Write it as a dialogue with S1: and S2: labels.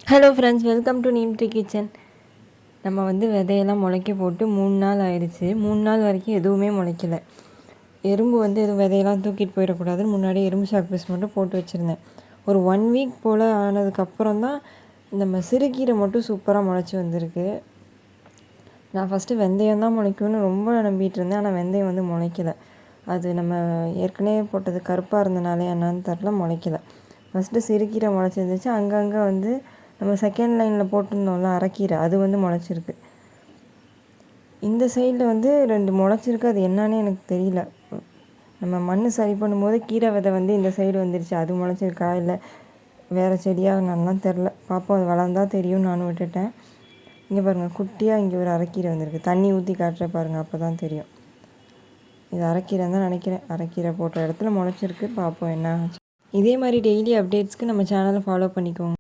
S1: Hello friends, welcome to neem tree kitchen. நம்ம விதையெல்லாம் முளைக்க போட்டு 3 நாள் ஆயிடுச்சு. 3 நாள் வரைக்கும் எதுவுமே முளைக்கல. எறும்பு எதுவும் விதையெல்லாம் தூக்கிட்டு போயிடக்கூடாதுன்னு முன்னாடியே எறும்பு சாக்கு பீஸ் மட்டும் போட்டு வச்சுருந்தேன். ஒரு 1 வீக் போல் ஆனதுக்கப்புறம் தான் நம்ம சிறுகீரை மட்டும் சூப்பராக முளைச்சி வந்திருக்கு. நான் ஃபஸ்ட்டு வெந்தயம் தான் முளைக்கும்னு ரொம்ப நம்பிட்டு இருந்தேன். ஆனால் வெந்தயம் முளைக்கலை. அது நம்ம ஏற்கனவே போட்டது கருப்பாக இருந்தனாலே என்னான்னு தெரில, முளைக்கலை. ஃபஸ்ட்டு சிறுகீரை முளைச்சிருந்துச்சு. அங்கங்கே நம்ம செகண்ட் லைனில் போட்டிருந்தோம்ல அரைக்கீரை, அது முளைச்சிருக்கு. இந்த சைடில் 2 முளைச்சிருக்கு. அது என்னன்னே எனக்கு தெரியல. நம்ம மண் சரி பண்ணும்போது கீரை விதை இந்த சைடு வந்துருச்சு. அது முளைச்சிருக்கா இல்லை வேறு செடியாக நல்லா தெரில. பார்ப்போம், அது வளர்ந்தால் தெரியும். நானும் விட்டுட்டேன். இங்கே பாருங்கள், குட்டியாக இங்கே ஒரு அரைக்கீரை வந்திருக்கு. தண்ணி ஊற்றி காட்டுற பாருங்கள், அப்போ தான் தெரியும். இது அரைக்கீரை தான் நினைக்கிறேன். அரைக்கீரை போட்ட இடத்துல முளைச்சிருக்கு. பார்ப்போம் என்ன. இதே மாதிரி டெய்லி அப்டேட்ஸ்க்கு நம்ம சேனலை ஃபாலோ பண்ணிக்கோங்க.